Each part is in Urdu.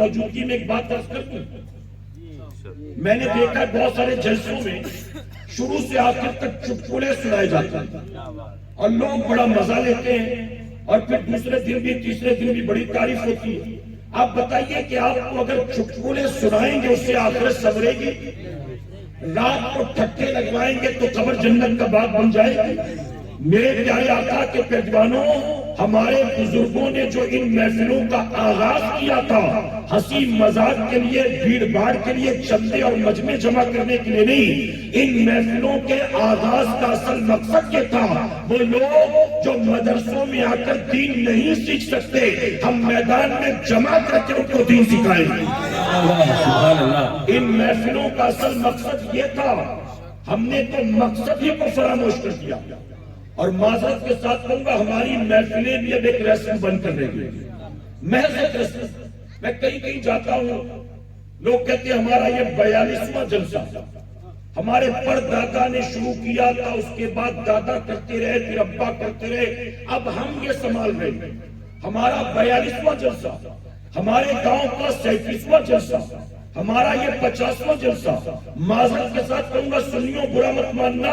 موجودگی میں ایک بات عرض کر دوں، میں نے دیکھا بہت سارے جلسوں میں شروع سے آخر تک چٹکلے سنائے جاتے ہیں اور لوگ بڑا مزہ لیتے ہیں، اور پھر دوسرے دن بھی تیسرے دن بھی بڑی تعریف ہوتی ہے۔ آپ بتائیے کہ آپ کو اگر چٹکلے سنائیں گے اس سے آخرت سنورے گی؟ رات کو ٹھٹے لگوائیں گے تو قبر جنت کا باغ بن جائے گی؟ میرے پیارے آقا کے پیروانوں، ہمارے بزرگوں نے جو ان محفلوں کا آغاز کیا تھا، ہنسی مذاق کے لیے، بھیڑ بھاڑ کے لیے، چندے اور مجمع جمع کرنے کے لیے نہیں، ان محفلوں کے آغاز کا اصل مقصد یہ تھا، وہ لوگ جو مدرسوں میں آ کر دین نہیں سیکھ سکتے، ہم میدان میں جمع کر کے ان کو دین سکھائیں گے۔ ان محفلوں کا اصل مقصد یہ تھا، ہم نے تو مقصد ہی کو فراموش کر دیا، اور معذرت کے ساتھ کہوں گا ہماری محفلیں بھی اب ایک رسم بن کر رہ گئی، محض ایک رسم۔ میں کہیں جاتا ہوں، لوگ کہتے ہیں ہمارا یہ 42واں جلسہ، ہمارے پردادا نے شروع کیا تھا، اس کے بعد دادا کرتے رہے، پھر ابا کرتے رہے، اب ہم یہ سنبھال رہے ہیں۔ ہمارا 42واں جلسہ، ہمارے گاؤں کا 37واں جلسہ، ہمارا یہ 50واں جلسہ۔ معذرت کے ساتھ کہوں گا سنیوں برا مت ماننا،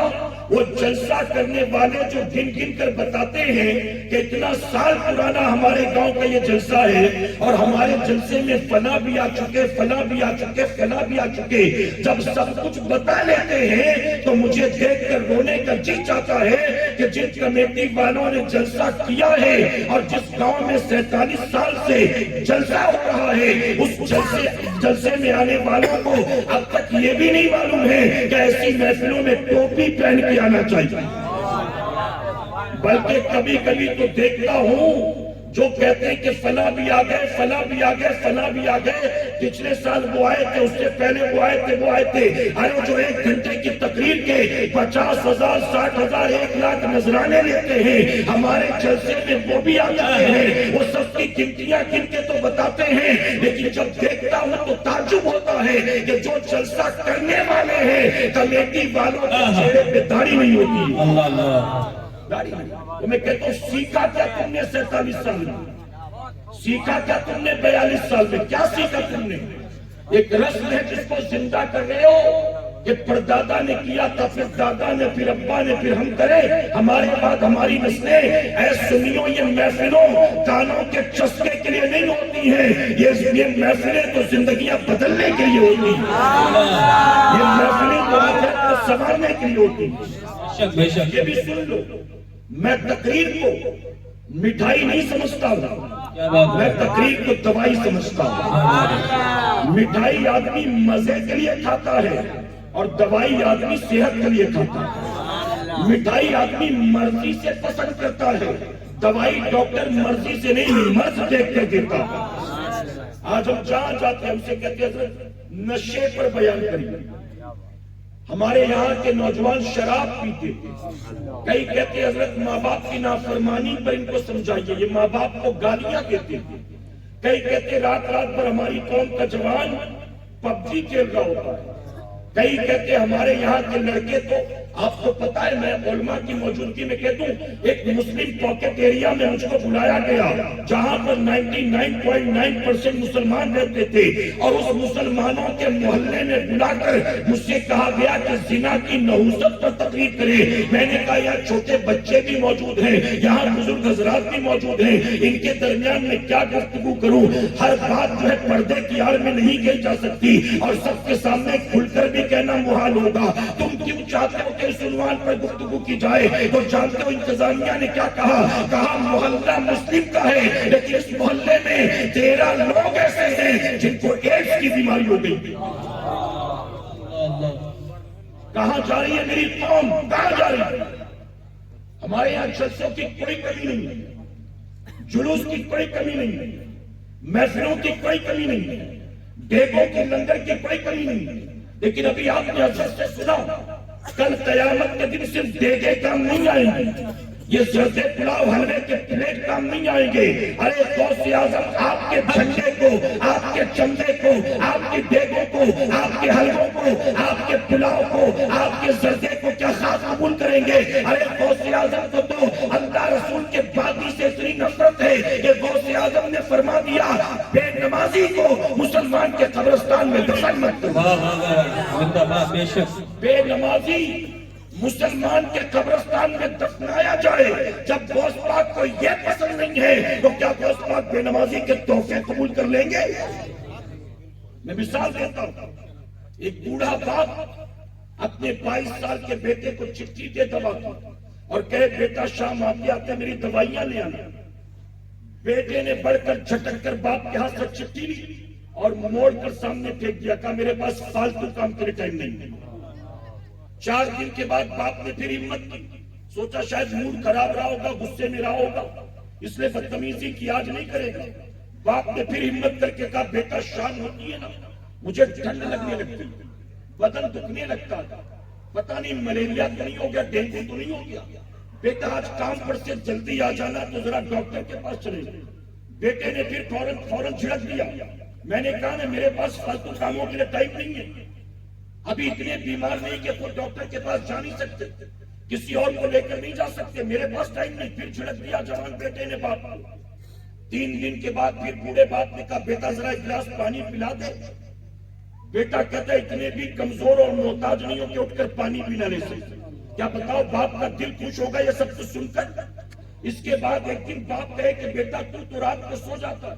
وہ جلسہ کرنے والے جو گن گن کر بتاتے ہیں کہ اتنا سال پرانا ہمارے گاؤں کا یہ جلسہ ہے، اور ہمارے جلسے میں فلاں بھی آ چکے، فلاں بھی آ چکے، فلاں بھی آ چکے، جب سب کچھ بتا لیتے ہیں تو مجھے دیکھ کر رونے کا جی چاہتا ہے کہ جن کمیٹی والوں نے جلسہ کیا ہے اور جس گاؤں میں 47 سال سے جلسہ ہو رہا ہے، اس جلسے میں آنے والوں کو اب تک یہ بھی نہیں معلوم ہے کہ ایسی محفلوں میں ٹوپی پہن کے آنا چاہیے۔ بلکہ کبھی کبھی تو دیکھتا ہوں جو کہتے ہیں کہ فلاں بھی آ گئے، فلاں بھی آ گئے، فلاں بھی آ گئے، پچھلے سال وہ آئے تھے، اس سے پہلے وہ آئے تھے، وہ آئے تھے، ارے جو 1 گھنٹے کی تقریر کے 50,000 60,000 1 لاکھ نذرانے لیتے ہیں، ہمارے جلسے میں وہ بھی آ جاتے ہیں، وہ سب کی گنتیاں گن کے تو بتاتے ہیں، لیکن جب دیکھتا ہوں تو تعجب ہوتا ہے کہ جو جلسہ کرنے والے ہیں کمیٹی والوں کے چہرے پہ داڑھی نہیں ہوتی۔ تو میں کہتا ہوں سیکھا کیا تم نے 47 سال میں؟ سیکھا کیا تم نے 42 سال میں؟ کیا سیکھا تم نے؟ ایک رسم ہے جس کو زندہ کر رہے ہو کہ پردادا نے کیا تھا، پھر دادا نے، پھر ابا نے، پھر ہم کریں، ہمارے بعد ہماری نسلیں۔ اے سنیوں، یہ محفلوں کانوں کے چسکے کے لیے نہیں ہوتی ہیں، یہ محفلیں تو زندگیاں بدلنے کے لیے ہوتی ہیں، یہ محفلیں تو آخرت کو سنوارنے کے لیے ہوتی ہیں۔ یہ بھی سن لو، میں تقریر کو مٹھائی نہیں سمجھتا ہوں، میں تقریر کو دوائی سمجھتا ہوں۔ مٹھائی آدمی مزے کے لیے کھاتا ہے اور دوائی آدمی صحت کے لیے کھاتا ہے۔ مٹھائی آدمی مرضی سے پسند کرتا ہے، دوائی ڈاکٹر مرضی سے نہیں، مرض دیکھ کر دیتا ہے۔ آج ہم جہاں جاتے ہیں ہم سے کہتے ہیں نشے پر بیان کریے۔ ہمارے یہاں کے نوجوان شراب پیتے ہیں، کئی کہتے ہیں حضرت ماں باپ کی نافرمانی پر ان کو سمجھائیے، یہ ماں باپ کو گالیاں دیتے ہیں۔ کئی کہتے ہیں رات رات پر ہماری قوم کا جوان پب جی کھیل رہا ہوتا ہے۔ کئی کہتے ہیں ہمارے یہاں کے لڑکے تو، آپ کو پتا ہے میں علماء کی موجودگی میں کہتا ہوں، ایک مسلم پاکٹ ایریا میں مجھ کو بلایا گیا جہاں پر 99.9% مسلمان رہتے تھے، اور اس مسلمانوں کے محلے میں بلا کر مجھ سے کہا گیا کہ زنا کی نحوست پر تقریر کرے۔ میں نے کہا یہاں چھوٹے بچے بھی موجود ہیں، یہاں بزرگ حضرات بھی موجود ہیں، ان کے درمیان میں کیا گفتگو کروں؟ ہر بات جو ہے پردے کی آڑ میں نہیں کہی جا سکتی، اور سب کے سامنے کھل کر بھی کہنا محال ہوگا۔ تم کیوں چاہتے ہو کہ اس عنوان پر گفتگو کی جائے؟ تو جانتے ہو انتظامیہ نے کیا کہا محلہ مسلم کا ہے، لیکن اس محلے میں 13 لوگ ایسے ہیں جن کو ایڈز کی بیماری ہو گئی۔ کہاں جا رہی ہے میری قوم؟ کہاں جا رہی ہے؟ ہمارے یہاں جلسوں کی کوئی کمی نہیں ہے، جلوس کی کوئی کمی نہیں ہے، محفلوں کی کوئی کمی نہیں ہے، دیگوں کی لنگر کی کوئی کمی نہیں ہے، لیکن ابھی آپ نے حضرت سے سنا کل قیامت کے دن صرف دیگے کام نہیں آئیں گے، یہ زردے پلاؤ حلوے کے پلیٹ کام نہیں آئیں گے۔ ارے غوث اعظم آپ کے جھنڈے کو، آپ کے چندے کو، آپ کی دیگوں کو، آپ کے حلووں کو، آپ کے پلاؤ کو، آپ کے زردے کو کیا خاص قبول کریں گے؟ ارے غوث اعظم کو تو اللہ رسول کے باغی سے اتنی نفرت ہے کہ غوث اعظم نے فرما دیا بے نماز نمازی کو مسلمان کے قبرستان میں دفن مت کرو۔ بے نمازی مسلمان کے قبرستان میں دفنایا جائے۔ جب غوث پاک کو یہ پسند نہیں ہے تو کیا غوث پاک بے نمازی کے تحفے قبول کر لیں گے؟ میں مثال دیتا ہوں، ایک بوڑھا باپ اپنے 22 سال کے بیٹے کو چٹھی دے دوا کی اور کہے بیٹا شام آتے آتے میری دوائیاں لے آنا۔ بیٹے نے بڑھ کر جھٹک کر باپ کے ہاتھ سے چٹھی لی اور موڑ کر سامنے پھینک دیا، کہا میرے پاس فالتو کام کے لیے ٹائم نہیں۔ 4 دن کے بعد باپ نے پھر ہمت کی، سوچا شاید موڈ خراب رہا ہوگا، غصے میں رہا ہوگا، اس لیے بدتمیزی کی آج نہیں کرے گا۔ باپ نے پھر ہمت کر کے کہا بیٹا شام ہوتی ہے نا مجھے ٹھنڈ لگنے لگتی، بدن دکھنے لگتا تھا، پتہ نہیں ملیریا تو نہیں ہو گیا، ڈینگو تو نہیں ہو گیا، بیٹا آج کام پر سے جلدی آ جانا تو ذرا ڈاکٹر کے پاس چلے جائیں۔ بیٹے نے پھر فوراً جھڑک دیا، میں نے کہا نا میرے پاس فالتو کاموں کے لیے ٹائم نہیں ہے، ابھی اتنے بیمار نہیں کہ کوئی ڈاکٹر کے پاس جا نہیں سکتے، کسی اور کو لے کر نہیں جا سکتے، میرے پاس ٹائم نہیں۔ پھر جھڑک دیا جوان بیٹے نے باپ کو۔ 3 دن کے بعد پھر بوڑھے باپ نے کہا بیٹا ذرا ایک گلاس پانی پلا دے۔ بیٹا کہتا ہے اتنے بھی کمزور اور محتاج نہیں ہو کہ اٹھ کر پانی بھی نہ لے سکتے۔ کیا بتاؤ باپ کا دل خوش ہوگا یہ سب کچھ سن کر؟ اس کے بعد ایک دن باپ کہے کہ بیٹا تو رات کو سو جاتا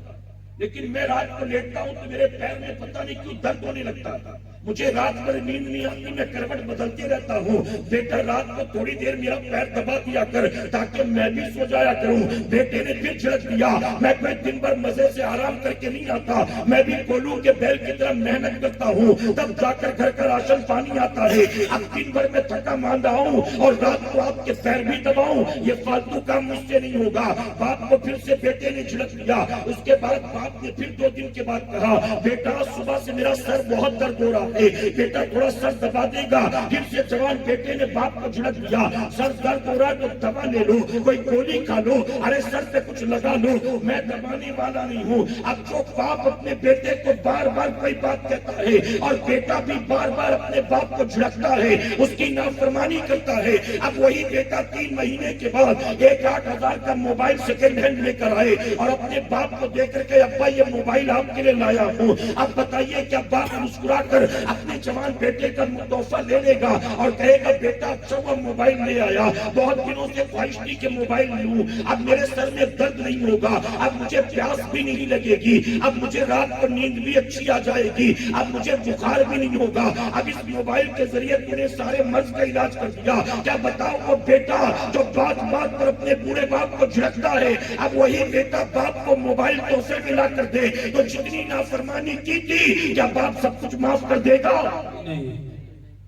لیکن میں رات کو لیٹتا ہوں تو میرے پیر میں پتہ نہیں کیوں درد ہونے لگتا تھا، مجھے رات بھر نیند نہیں آتی، میں کروٹ بدلتے رہتا ہوں، بیٹا رات کو تھوڑی دیر میرا پیر دبا دیا کر تاکہ میں بھی سو جایا کروں۔ بیٹے نے پھر جھڑک دیا، میں کوئی دن بھر مزے سے آرام کر کے نہیں آتا، میں بھی کولو کے بیل کی طرح محنت کرتا ہوں، تب جا کر گھر کا راشن پانی آتا ہے۔ اب دن بھر میں تھکا ماندہ ہوں اور رات کو آپ کے پیر بھی دباؤں، یہ فالتو کام مجھ سے نہیں ہوگا۔ باپ کو پھر سے بیٹے نے جھڑک دیا۔ اس کے بعد باپ نے پھر 2 دن کے بعد کہا بیٹا صبح سے میرا سر بہت درد ہو رہا ہے، بیٹا تھوڑا سر دبا دے گا۔ پھر سے جوان بیٹے نے باپ کو جھڑک دیا، سر درد ہو رہا ہے تو دوا لے لو، کوئی گولی کھا لو، ارے سر پہ کچھ لگا لو، میں دبانے والا نہیں ہوں۔ اب جو باپ اپنے بیٹے کو بار بار کوئی بات کہتا ہے اور بیٹا بھی بار بار اپنے باپ کو جھڑکتا ہے، اس کی نافرمانی کرتا ہے، اب وہی بیٹا 3 مہینے کے بعد 1,08,000 کا موبائل سیکنڈ ہینڈ لے کر آئے اور اپنے باپ کو دے کر کے ابا یہ موبائل آپ کے لیے لایا ہوں۔ اب بتائیے کیا باپ مسکرا کر اپنے جوان بیٹے کا تحفہ لے لے گا اور کہے گا بیٹا اچھا وہ موبائل لے آیا، بہت دنوں سے خواہش تھی کہ موبائل لوں، اب میرے سر میں درد نہیں ہوگا، اب مجھے پیاس بھی نہیں لگے گی، اب مجھے رات کو نیند بھی اچھی آ جائے گی، اب مجھے بخار بھی نہیں ہوگا، اب اس موبائل کے ذریعے تو نے سارے مرض کا علاج کر دیا۔ کیا بتاؤ وہ بیٹا جو بات بات پر اپنے بوڑھے باپ کو جھڑکتا ہے، اب وہی بیٹا باپ کو موبائل تحفے میں لا کر دے تو جتنی نافرمانی کی تھی کیا باپ سب کچھ معاف کر دے گا؟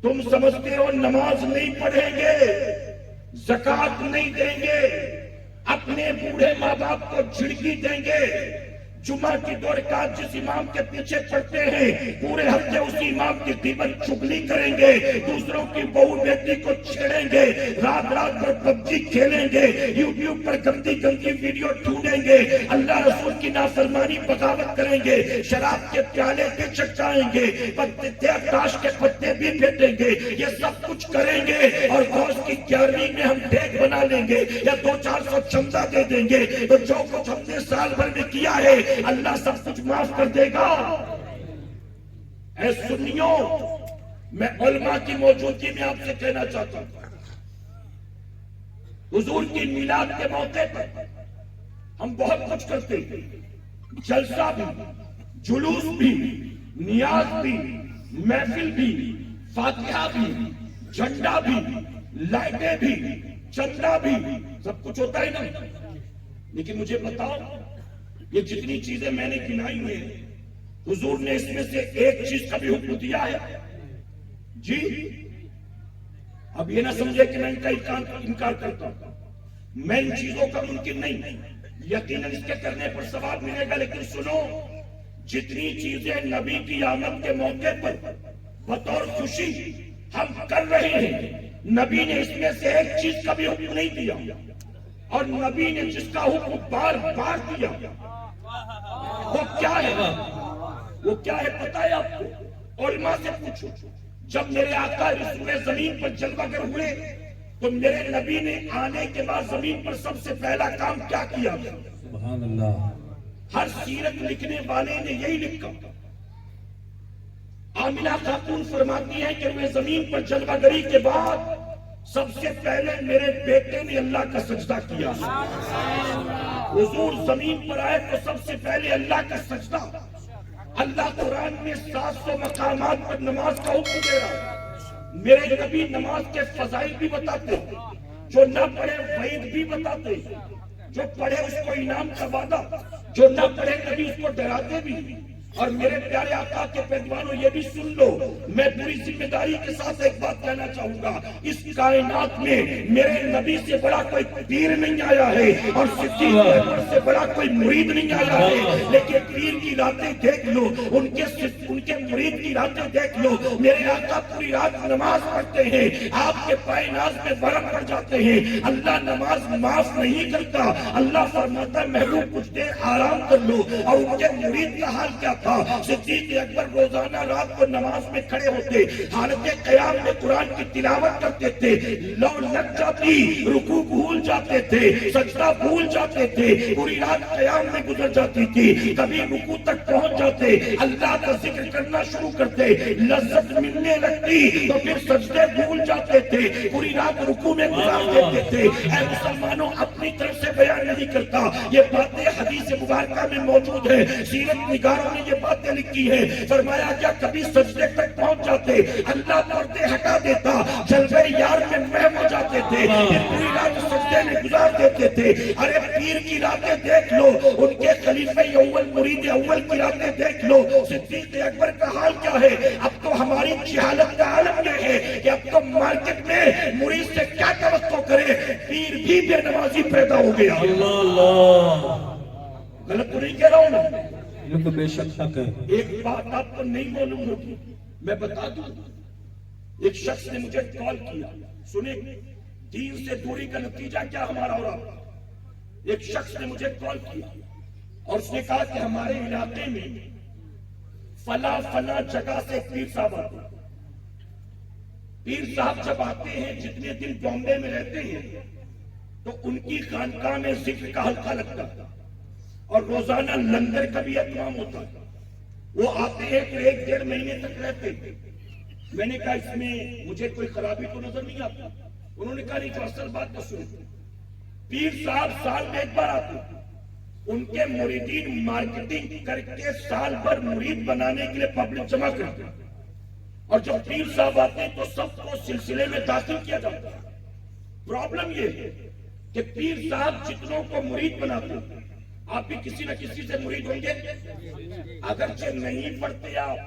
تم سمجھتے ہو نماز نہیں پڑھیں گے، زکوٰۃ نہیں دیں گے، اپنے بوڑھے ماں باپ کو جھڑکی دیں گے، جمعہ کی 2 رکعت جس امام کے پیچھے پڑھتے ہیں پورے ہفتے اسی امام کی غیبت چغلی کریں گے، دوسروں کی بہو بیٹی کو چھیڑیں گے، رات رات بھر پبجی کھیلیں گے، یوٹیوب پر گندی گندی ویڈیو ڈھونڈیں گے، اللہ رسول کی نافرمانی بغاوت کریں گے، شراب کے پیالے بھی چٹکائیں گے، تاش کے پتے بھی پھینٹیں گے، یہ سب کچھ کریں گے اور گوشت کی 11ویں میں ہم ڈیگ بنا لیں گے یا 200-400 چمچہ دے دیں گے، تو جو کچھ ہم نے سال بھر میں کیا ہے اللہ سب کچھ معاف کر دے گا۔ اے سنیوں، میں علماء کی موجودگی میں آپ سے کہنا چاہتا ہوں، حضور کی میلاد کے موقع پر ہم بہت کچھ کرتے ہیں، جلسہ بھی، جلوس بھی، نیاز بھی، محفل بھی، فاتحہ بھی، جھنڈا بھی، لائٹیں بھی، چندہ بھی، سب کچھ ہوتا ہے نا، لیکن مجھے بتاؤ یہ جتنی چیزیں میں نے گنائی ہوئی ہیں حضور نے اس میں سے ایک چیز کا بھی حکم دیا ہے؟ جی اب یہ نہ سمجھے کہ میں ان کا انکار کرتا ہوں، میں ان چیزوں کا منکر نہیں، یقیناً اس کے کرنے پر ثواب ملے گا، لیکن سنو جتنی چیزیں نبی کی آمد کے موقع پر بطور خوشی ہم کر رہے ہیں، نبی نے اس میں سے ایک چیز کا بھی حکم نہیں دیا، اور نبی نے جس کا حکم بار بار دیا وہ کیا ہے؟ وہ کیا ہے پتہ ہے آپ کو؟ علماء سے پوچھو، جب میرے آقا رسول زمین پر جلوہ گر ہوئے تو میرے نبی نے آنے کے بعد زمین پر سب سے پہلا کام کیا کیا؟ سبحان اللہ، ہر سیرت لکھنے والے نے یہی لکھا. آمنہ خاتون فرماتی ہیں کہ میں زمین پر جلوہ گری کے بعد سب سے پہلے میرے بیٹے نے اللہ کا سجدہ کیا. حضور زمین پر آئے تو سب سے پہلے اللہ کا سجدہ. اللہ قرآن میں 700 مقامات پر نماز کا حکم دے رہا. میرے نبی نماز کے فضائل بھی بتاتے, جو نہ پڑھے وعید بھی بتاتے, جو پڑھے اس کو انعام کا وعدہ, جو نہ پڑھے کبھی اس کو ڈراتے بھی. اور میرے پیارے آقا کے پیروانوں یہ بھی سن لو, میں پوری ذمہ داری کے ساتھ ایک بات کہنا چاہوں گا, اس کائنات میں میرے نبی سے بڑا کوئی پیر نہیں آیا ہے اور صدیق اکبر سے بڑا کوئی مرید نہیں آیا ہے. لیکن پیر کی راتیں دیکھ لو, ان کے مرید کی راتیں دیکھ لو. میرے آقا پوری رات نماز پڑھتے ہیں, آپ کے پائے ناز میں برم پڑ جاتے ہیں. اللہ نماز معاف نہیں کرتا. اللہ فرماتا ہے محبوب کچھ دیر آرام کر لو. اور ان کے مرید کا حال کیا تھا؟ صدیق اکبر روزانہ رات کو نماز میں کھڑے ہوتے, حالت قیام میں قرآن کی تلاوت کرتے تھے. لو لگ جاتی, رکوع بھول جاتے تھے, سجدہ بھول جاتے تھے, پوری رات قیام میں گزر جاتی تھی. کبھی رکوع تک پہنچ جاتے, اللہ کا ذکر کرنا شروع کرتے, لذت ملنے لگتی تو پھر سجدے بھول جاتے تھے, پوری رات رکوع میں گزار دیتے تھے. اے مسلمانوں, اپنی طرف سے بیان نہیں کرتا, یہ باتیں حدیث مبارکہ میں موجود ہیں. سیرت نگاروں نے یہ باتیں لکھی ہیں. فرمایا کیا کبھی سجدے تک پہنچ جاتے, اللہ پردے ہٹا دیتا, جلوے یار میں محو ہو جاتے تھے, پوری رات سجدے میں گزار دیتے تھے. ارے پیر کی راتیں دیکھ لو, ان کے خلیفہ اول مرید اول کی راتیں دیکھ لو. صدیق اکبر کا حال کیا ہے؟ اب تو ہماری جہالت کا عالم یہ ہے کہ اب تو مارکیٹ میں مرید سے کیا توقع کرے, پیر بھی بے نمازی پیدا ہو گیا. غلط تو نہیں کہہ رہا ہوں نا؟ یہ تو بے شک حق ہے. ایک بات آپ کو نہیں معلوم ہوگی, میں بتا دوں. ایک شخص نے مجھے کال کیا, سنیں دین سے دوری کا نتیجہ کیا ہمارا ہو رہا. ایک شخص نے مجھے کال کیا اور اس نے کہا کہ ہمارے علاقے میں فلاں جگہ سے پیر صاحب آتے ہیں. پیر صاحب جب آتے ہیں, جتنے دن بامبے میں رہتے ہیں تو ان کی خانقاہ میں ذکر کا حلقہ لگتا ہے اور روزانہ لنگر کا بھی اہتمام ہوتا ہے. وہ آتے ہیں تو 1-1.5 مہینے تک رہتے ہیں. میں نے کہا اس میں مجھے کوئی خرابی تو نظر نہیں آتی. انہوں نے کہا نہیں, جو اصل بات تو سنو, پیر صاحب سال میں ایک بار آتے ہیں, ان کے مریدین مارکیٹنگ کر کے سال بھر مرید بنانے کے لیے پبلک جمع کرتے ہیں, اور جب پیر صاحب آتے ہیں تو سب کو سلسلے میں داخل کیا جاتا ہے. پرابلم یہ ہے کہ پیر صاحب جتنوں کو مرید بناتے ہیں, آپ بھی کسی نہ کسی سے مرید ہوں گے, اگرچہ نہیں پڑھتے آپ,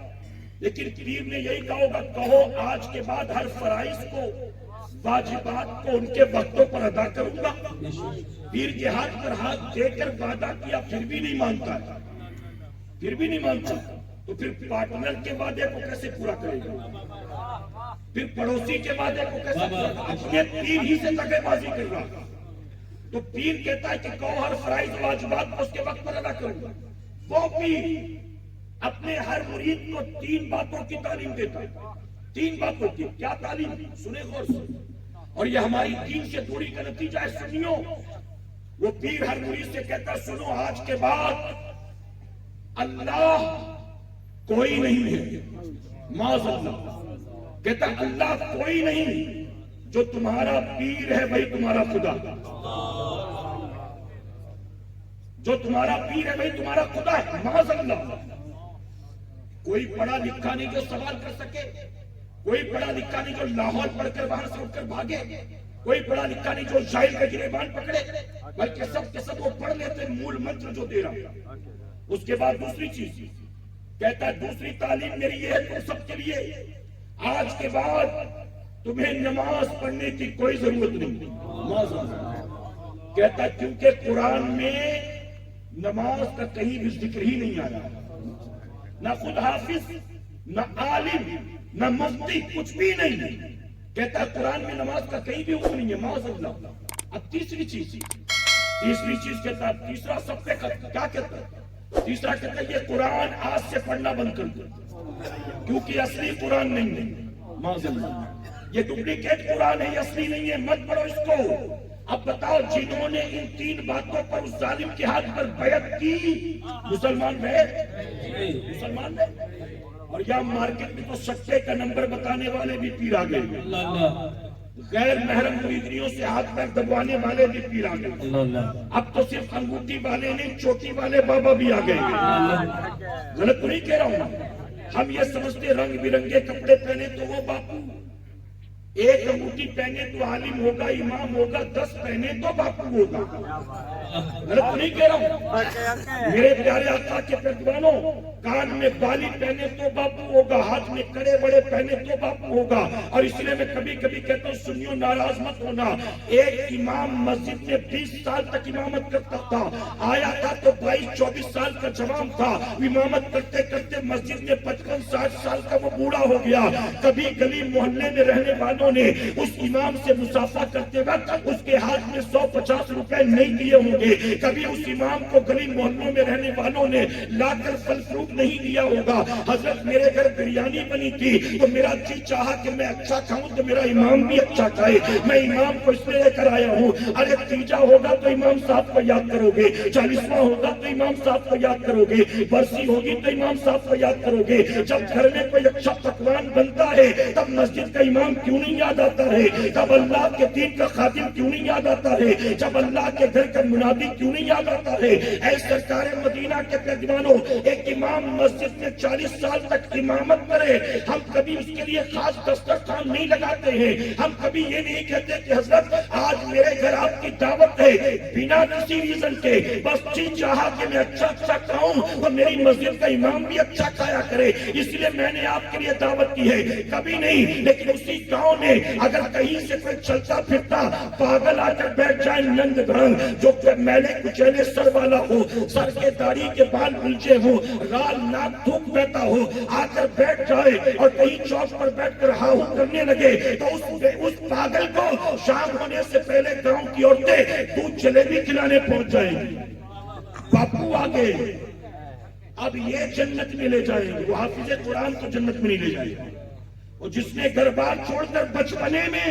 لیکن پیر نے یہی کہا ہوگا, کہو آج کے بعد ہر فرائض کو, واجبات کو ان کے وقتوں پر ادا کروں گا. پیر کے ہاتھ پر ہاتھ دے کر وعدہ کیا, پھر بھی نہیں مانتا ہے, پھر بھی نہیں مانتا, تو پھر پارٹنر کے وعدے کو کیسے پورا کرے گا؟ پھر پڑوسی کے وعدے کو کیسے پورا کرے گا؟ اپنے پیر ہی سے دغے بازی کر رہا. تو پیر کہتا ہے کہ کہو ہر فرائض واجبات کو اس کے وقت پر ادا کروں گا. وہ پیر اپنے ہر مرید کو 3 باتوں کی تعلیم دیتا ہے. 3 باتوں کی کیا تعلیم؟ سنیں غور سے, اور یہ ہماری دین سے دوری کا نتیجہ ہے. سنیو, وہ پیر ہر مرید سے کہتا ہے, سنو آج کے بعد اللہ کوئی نہیں ہے, معاذ اللہ. کہتا اللہ کوئی نہیں, جو تمہارا پیر ہے وہی تمہارا خدا, جو تمہارا پیر ہے وہی تمہارا خدا ہے, معاذ اللہ. کوئی پڑھا لکھا نہیں جو سوال کر سکے, کوئی پڑھا لکھا نہیں جو لاہور پڑھ کر باہر سے اٹھ کر بھاگے, کوئی پڑھا لکھا نہیں جو جائل کا گریبان پکڑے, بلکہ سب کے سب وہ پڑھ لیتے مول منتر جو دے رہا. اس کے بعد دوسری چیز کہتا ہے, دوسری تعلیم میری یہ ہے تم سب کے لیے, آج کے بعد تمہیں نماز پڑھنے کی کوئی ضرورت نہیں. کہتا ہے کیونکہ قرآن میں نماز کا کہیں بھی ذکر ہی نہیں آیا, نہ خود حافظ, نہ عالم, نہ مفتی, کچھ بھی نہیں. کہتا ہے قرآن میں نماز کا کہیں بھی حکم نہیں ہے, معاذ اللہ. اب تیسری چیز کہتا ہے, تیسرا سب پہ کیا کہتا ہے؟ تیسرا کہتا ہے یہ قرآن آج سے پڑھنا بند کر دو, کیونکہ اصلی قرآن نہیں ہے, معاذ اللہ. یہ ڈپلیکیٹ قرآن ہے, یہ اصلی نہیں ہے, مت پڑھو اس کو. اب بتاؤ جنہوں نے ان 3 باتوں پر اس ظالم کے ہاتھ پر بیعت کی مسلمان رہے؟ مسلمان رہے؟ اور یہاں مارکیٹ میں تو سکے کا نمبر بتانے والے بھی پیر آ گئے، غیر محرم مریدیوں سے ہاتھ پیر دبوانے والے بھی پیر آ گئے، اب تو صرف انگوٹھی والے نہیں چوٹی والے بابا بھی آ گئے۔ غلط تو نہیں کہہ رہا ہوں، ہم یہ سمجھتے رنگ برنگے کپڑے پہنے تو وہ باپو، ایک انگوٹھی پہنے تو عالم ہوگا امام ہوگا، 10 پہنے تو باپو ہوگا۔ غلط نہیں کہہ رہا ہوں، میرے پیارے آقا کے پیروانوں، کان میں بالی پہنے تو باپو ہوگا، ہاتھ میں کڑے بڑے پہنے تو باپو ہوگا۔ اور اس لیے میں کبھی کبھی کہتا ہوں سنیوں ناراض مت ہونا، ایک امام مسجد میں 20 سال تک امامت کرتا تھا، آیا تھا تو 22-24 سال کا جوان تھا، امامت کرتے کرتے مسجد میں 55-60 سال کا وہ بوڑھا ہو گیا۔ کبھی گلی محلے میں رہنے والوں نے اس امام سے مصافحہ کرتے وقت اس کے ہاتھ میں 150 روپے نہیں دیے ہوں گے، کبھی اس امام کو گلی محلوں میں رہنے والوں نے لا کر پھل فروٹ نہیں دیا ہوگا۔ حضرت میرے گھر بریانی بنی تھی تو میرا جی چاہا کہ میں اچھا کھاؤں تو میرا امام بھی اچھا کھائے، میں امام کو اس لیے لے کر آیا ہوں۔ ارے تیجا ہوگا تو امام صاحب کو یاد کرو گے، 40واں ہوگا تو امام صاحب کو یاد کرو گے، برسی ہوگی تو امام صاحب کو یاد کرو گے۔ جب گھر میں کوئی اچھا پکوان بنتا ہے تب مسجد کا امام کیوں نہیں یاد آتا ہے؟ جب اللہ کے دین کا خادم کیوں نہیں یاد آتا ہے؟ جب اللہ کے گھر کا منادی کیوں نہیں یاد آتا ہے؟ اے سرکار مدینہ کے پیروانوں، ایک امام مسجد میں 40 سال تک امامت کرے، ہم کبھی اس کے لیے خاص دسترخوان نہیں لگاتے ہیں، ہم کبھی یہ نہیں کہتے کہ حضرت آج میرے گھر آپ کی دعوت ہے، بنا کسی ریزن کے بس جی چاہا کہ میں اچھا کھاؤں تو میری مسجد کا امام بھی اچھا کھایا کرے، اس لیے میں نے آپ کے لیے دعوت کی ہے۔ کبھی نہیں، لیکن اسی گاؤں میں اگر کہیں سے کوئی چلتا پھرتا پاگل آ کر بیٹھ جائے ننگ دھڑنگ، جو میلے کچیلے سر والا ہو، سر کے داڑھی کے بال الجھے ہو، لال ناک تھوک بہتا ہو، آ کر بیٹھ جائے اور کہیں چوک پر بیٹھ کر ہاہو کرنے لگے تو اس پاگل کو شام ہونے سے پہلے گاؤں کی عورتیں دودھ جلیبی کھلانے پہنچ جائیں گی۔ باپو آگے اب یہ جنت میں لے جائیں گے، وہ حافظ قرآن کو جنت میں نہیں لے جائیں گے۔ اور جس نے گھر بار چھوڑ کر بچپنے میں،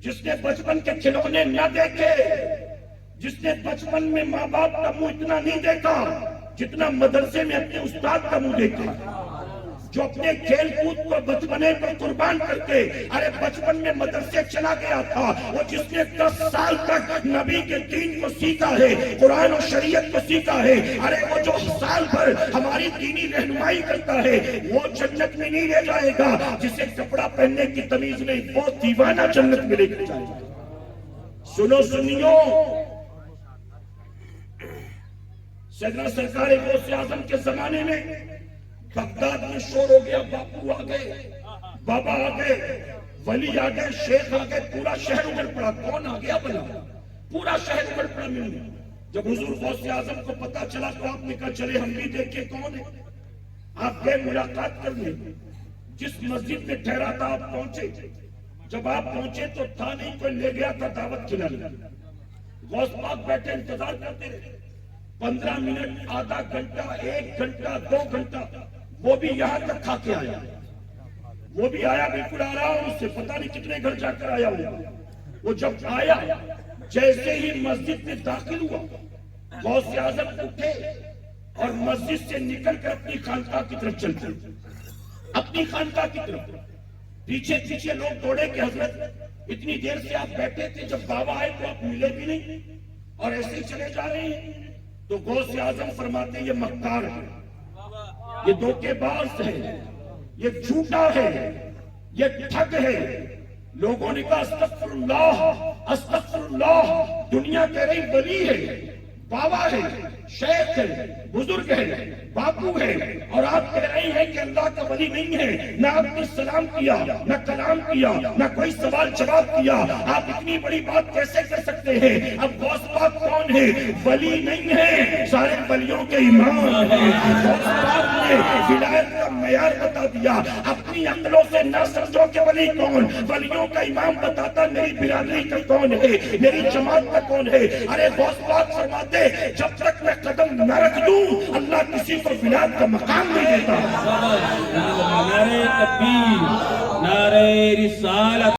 جس نے بچپن کے کھلونے نہ دیکھے، جس نے بچپن میں ماں باپ کا منہ اتنا نہیں دیکھا جتنا مدرسے میں اپنے استاد کا منہ دیکھا، جو اپنے کھیل کود کو بچپنے پر قربان کرتے، ارے بچپن میں مدرسے چلا گیا تھا، وہ جس نے 10 سال تک نبی کے دین کو سیکھا ہے، قرآن و شریعت کو سیکھا ہے، ارے وہ جو سال بھر ہماری دینی رہنمائی کرتا ہے وہ جنت میں نہیں لے جائے گا، جسے کپڑا پہننے کی تمیز نہیں وہ دیوانہ جنت میں لے کے جائے گا۔ سنو سنیو، سیدنا سرکار غوث اعظم کے زمانے میں بغداد میں شور ہو گیا، باپو آ گئے، بابا آ گئے، ولی آ گئے، شیخ آ گئے، پورا شہر اجڑ پڑا۔ کون آ گیا بلا؟ پورا شہر اجڑ پڑا ملنے۔ جب حضور غوث اعظم کو پتا چلا تو آپ نے کہا چلے ہم بھی دیکھیں کون ہے۔ آپ گئے ملاقات کرنے، جس مسجد میں ٹھہرا تھا آپ پہنچے، جب آپ پہنچے تو تھا نہیں، کوئی لے گیا تھا دعوت کھلانے۔ غوث پاک بیٹھے انتظار کرتے رہے، 15 منٹ، آدھا گھنٹہ، 1 گھنٹہ، 2 گھنٹہ، وہ بھی یہاں تک کھا کے آیا، وہ بھی آیا بالکل آرام سے، پتہ نہیں کتنے گھر جا کر آیا ہوگا۔ وہ جب آیا جیسے ہی مسجد میں داخل ہوا، غوث اعظم اٹھے اور مسجد سے نکل کر اپنی خانقاہ کی طرف چل پڑے، اپنی خانقاہ کی طرف۔ پیچھے پیچھے لوگ دوڑے کہ حضرت اتنی دیر سے آپ بیٹھے تھے، جب بابا آئے تو آپ ملے بھی نہیں اور ایسے ہی چلے جا رہے ہیں۔ تو غوث اعظم فرماتے یہ مکار ہے، یہ دھوکے باز ہے، یہ جھوٹا ہے، یہ ٹھگ ہے۔ لوگوں نے کہا استغفر اللہ استغفر اللہ، دنیا کہہ رہی ولی ہے، بابا ہے، شیخ ہے، بزرگ ہے، باپو ہے، اور آپ کہہ رہے ہیں کہ اللہ کا ولی نہیں ہے، نہ آپ نے سلام کیا، نہ کلام کیا، نہ کوئی سوال جواب کیا، آپ اتنی بڑی بات کیسے کر سکتے ہیں؟ اب غوث پاک کون ہے؟ ولی نہیں ہے، سارے ولیوں کے امام ہیں۔ غوث پاک نے ولایت کا معیار بتا دیا، اپنی عقلوں سے نہ سمجھو کہ ولی کون، ولیوں کا امام بتاتا میری برادری کا کون ہے، میری جماعت کا کون ہے۔ ارے غوث پاک فرماتے جب تک میں قدم نہ رکھ دوں اللہ کسی کو ولایت کا مقام نہیں دیتا۔ نعرہ تکبیر، نعرہ رسالت۔